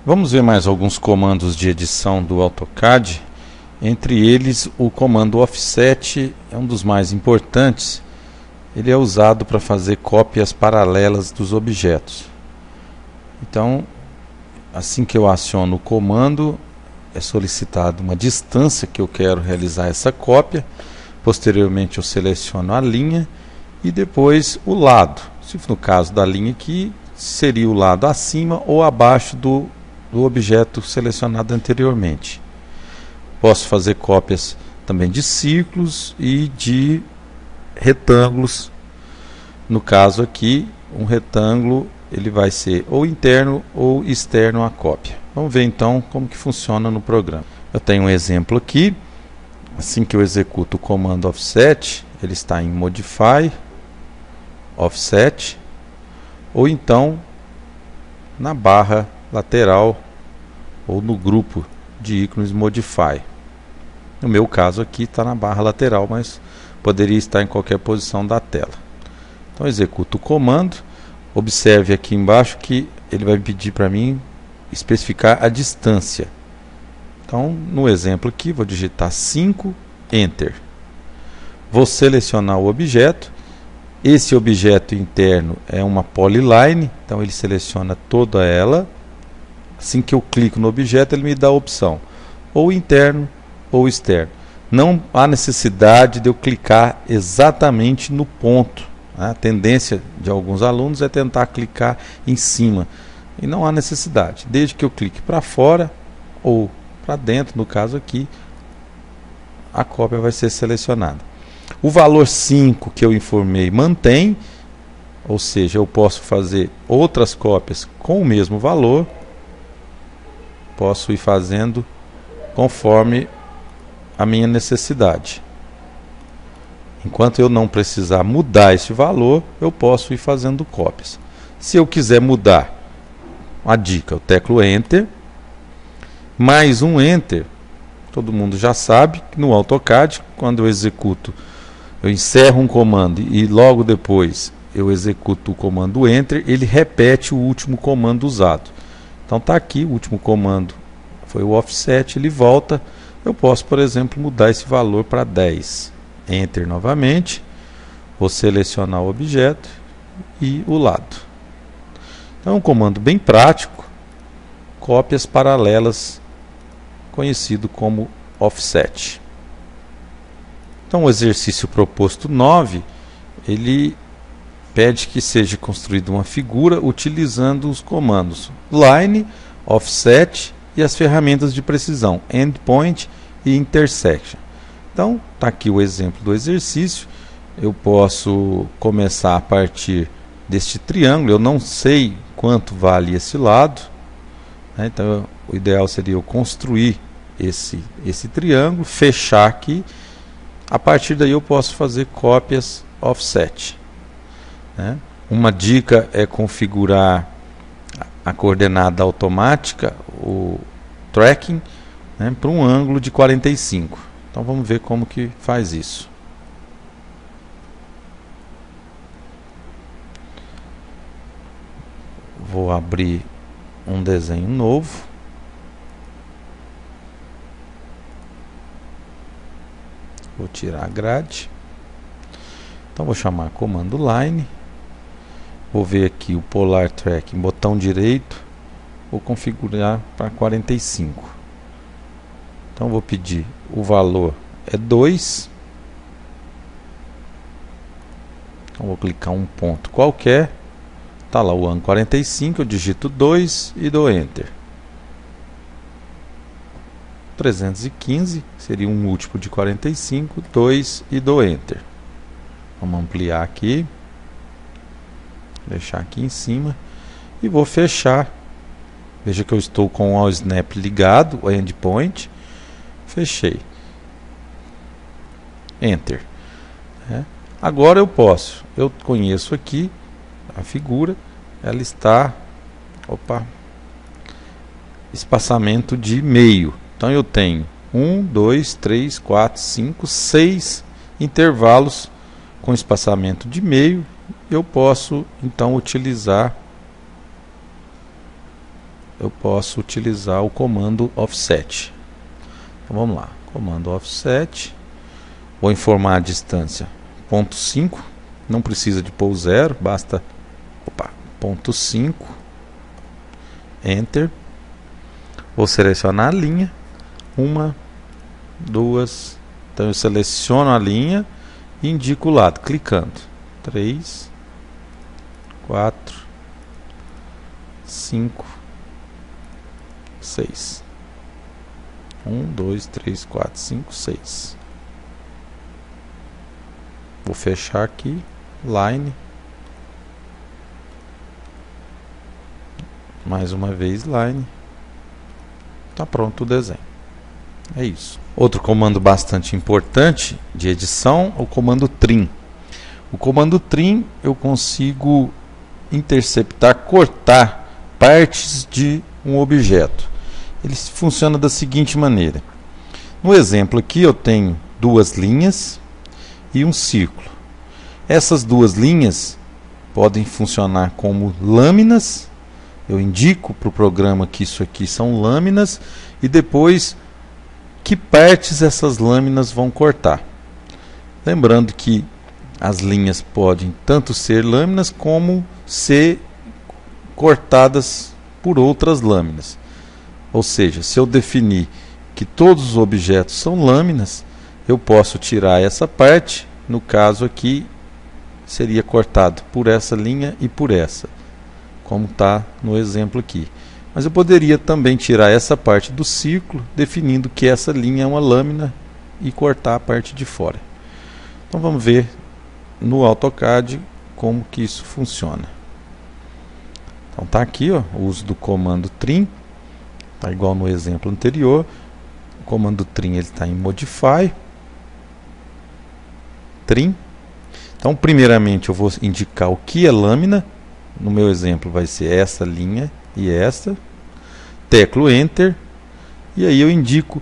Vamos ver mais alguns comandos de edição do AutoCAD. Entre eles, o comando Offset é um dos mais importantes. Ele é usado para fazer cópias paralelas dos objetos. Então, assim que eu aciono o comando, é solicitada uma distância que eu quero realizar essa cópia. Posteriormente, eu seleciono a linha e depois o lado. Se no caso da linha aqui, seria o lado acima ou abaixo do objeto selecionado anteriormente. Posso fazer cópias também de círculos e de retângulos. No caso aqui, um retângulo ele vai ser ou interno ou externo à cópia. Vamos ver então como que funciona no programa. Eu tenho um exemplo aqui. Assim que eu executo o comando Offset, ele está em Modify, Offset, ou então na barra lateral ou no grupo de ícones Modify. No meu caso aqui está na barra lateral, mas poderia estar em qualquer posição da tela. Então executo o comando. Observe aqui embaixo que ele vai pedir para mim especificar a distância. Então no exemplo aqui vou digitar 5, Enter. Vou selecionar o objeto. Esse objeto interno é uma polyline, então ele seleciona toda ela. Assim que eu clico no objeto, ele me dá a opção ou interno ou externo. Não há necessidade de eu clicar exatamente no ponto. A tendência de alguns alunos é tentar clicar em cima. E não há necessidade. Desde que eu clique para fora ou para dentro, no caso aqui, a cópia vai ser selecionada. O valor 5 que eu informei mantém, ou seja, eu posso fazer outras cópias com o mesmo valor. Posso ir fazendo conforme a minha necessidade. Enquanto eu não precisar mudar esse valor, eu posso ir fazendo cópias. Se eu quiser mudar, a dica, eu teclo Enter, mais um Enter. Todo mundo já sabe que no AutoCAD, quando eu executo, eu encerro um comando e logo depois eu executo o comando Enter, ele repete o último comando usado. Então está aqui, o último comando foi o Offset, ele volta. Eu posso, por exemplo, mudar esse valor para 10. Enter novamente, vou selecionar o objeto e o lado. Então é um comando bem prático, cópias paralelas, conhecido como Offset. Então o exercício proposto 9, ele pede que seja construída uma figura utilizando os comandos Line, Offset e as ferramentas de precisão, Endpoint e Intersection. Então, está aqui o exemplo do exercício. Eu posso começar a partir deste triângulo. Eu não sei quanto vale esse lado, né? Então, o ideal seria eu construir esse triângulo, fechar aqui. A partir daí eu posso fazer cópias offset, né? Uma dica é configurar a coordenada automática, o tracking, né, para um ângulo de 45. Então vamos ver como que faz isso. Vou abrir um desenho novo. Vou tirar a grade. Então vou chamar comando line. Vou ver aqui o polar tracking, botão direito. Vou configurar para 45. Então vou pedir o valor é 2. Então vou clicar um ponto qualquer. Está lá o ângulo 45, eu digito 2 e dou Enter. 315 seria um múltiplo de 45, 2 e dou Enter. Vamos ampliar aqui. Deixar aqui em cima. E vou fechar. Veja que eu estou com o Snap ligado, o Endpoint. Fechei. Enter. Agora eu posso. Eu conheço aqui a figura. Ela está... espaçamento de meio. Então eu tenho 1, 2, 3, 4, 5, 6 intervalos com espaçamento de meio. Eu posso então utilizar eu posso utilizar o comando offset. Então vamos lá, comando offset, vou informar a distância ponto 5, não precisa de pôr 0, basta ponto 5, enter, vou selecionar a linha, 1, 2, então eu seleciono a linha e indico o lado, clicando, 3, 4, 5, 6, 1, 2, 3, 4, 5, 6. Vou fechar aqui, line, mais uma vez line, tá pronto o desenho. É isso. Outro comando bastante importante de edição é o comando trim. O comando trim eu consigo interceptar, cortar partes de um objeto. Ele funciona da seguinte maneira. No exemplo aqui eu tenho duas linhas e um círculo. Essas duas linhas podem funcionar como lâminas. Eu indico para o programa que isso aqui são lâminas e depois que partes essas lâminas vão cortar. Lembrando que as linhas podem tanto ser lâminas como ser cortadas por outras lâminas. Ou seja, se eu definir que todos os objetos são lâminas, eu posso tirar essa parte, no caso aqui seria cortado por essa linha e por essa, como está no exemplo aqui. Mas eu poderia também tirar essa parte do círculo, definindo que essa linha é uma lâmina e cortar a parte de fora. Então vamos ver no AutoCAD como que isso funciona. Então está aqui, ó, o uso do comando trim, está igual no exemplo anterior. O comando trim está em Modify, trim. Então primeiramente eu vou indicar o que é lâmina. No meu exemplo vai ser essa linha e esta, teclo Enter, e aí eu indico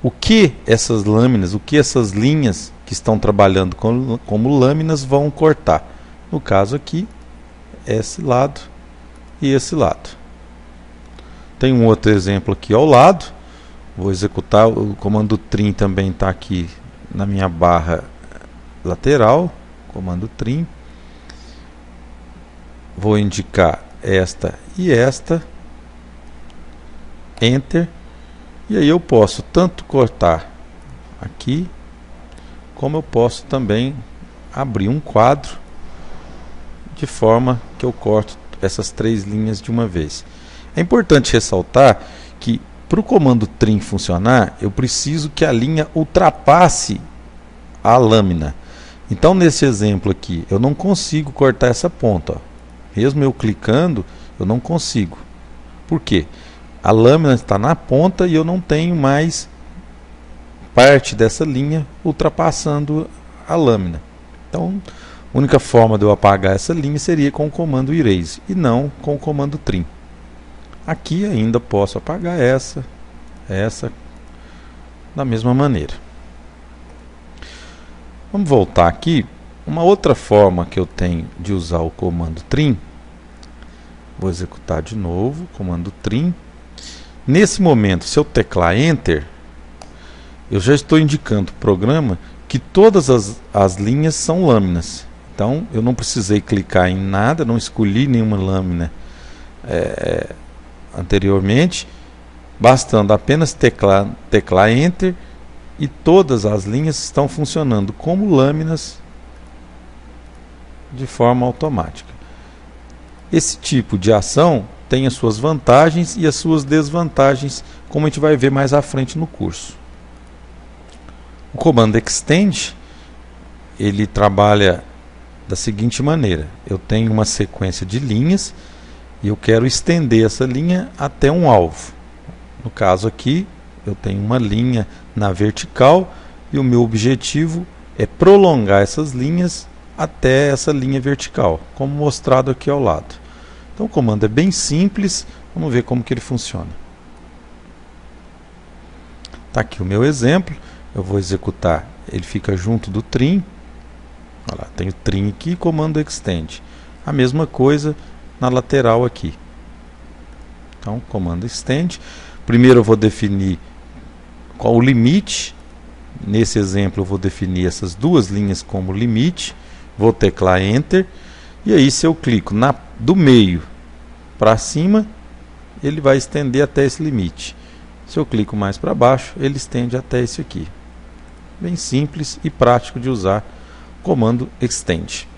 o que essas lâminas, o que essas linhas que estão trabalhando como lâminas vão cortar. No caso aqui, esse lado e esse lado. Tem um outro exemplo aqui ao lado, vou executar, o comando trim também está aqui na minha barra lateral, comando trim. Vou indicar esta e esta, Enter, e aí eu posso tanto cortar aqui, como eu posso também abrir um quadro, de forma que eu corto essas três linhas de uma vez. É importante ressaltar que para o comando trim funcionar, eu preciso que a linha ultrapasse a lâmina. Então nesse exemplo aqui, eu não consigo cortar essa ponta, ó. Mesmo eu clicando, eu não consigo. Por quê? A lâmina está na ponta e eu não tenho mais parte dessa linha ultrapassando a lâmina. Então, a única forma de eu apagar essa linha seria com o comando Erase e não com o comando Trim. Aqui ainda posso apagar essa da mesma maneira. Vamos voltar aqui. Uma outra forma que eu tenho de usar o comando trim, vou executar de novo, comando trim. Nesse momento, se eu teclar Enter, eu já estou indicando para o programa que todas as linhas são lâminas. Então, eu não precisei clicar em nada, não escolhi nenhuma lâmina anteriormente, bastando apenas teclar Enter e todas as linhas estão funcionando como lâminas de forma automática. Esse tipo de ação tem as suas vantagens e as suas desvantagens, como a gente vai ver mais à frente no curso. O comando Extend, ele trabalha da seguinte maneira: eu tenho uma sequência de linhas e eu quero estender essa linha até um alvo. No caso aqui, eu tenho uma linha na vertical e o meu objetivo é prolongar essas linhas até essa linha vertical, como mostrado aqui ao lado. Então o comando é bem simples, vamos ver como que ele funciona. Está aqui o meu exemplo, eu vou executar, ele fica junto do trim. Olha lá, tem o trim aqui, comando Extend. A mesma coisa na lateral aqui. Então, comando extend. Primeiro eu vou definir qual o limite. Nesse exemplo eu vou definir essas duas linhas como limite. Vou teclar Enter. E aí se eu clico do meio para cima, ele vai estender até esse limite. Se eu clico mais para baixo, ele estende até esse aqui. Bem simples e prático de usar. Comando extend.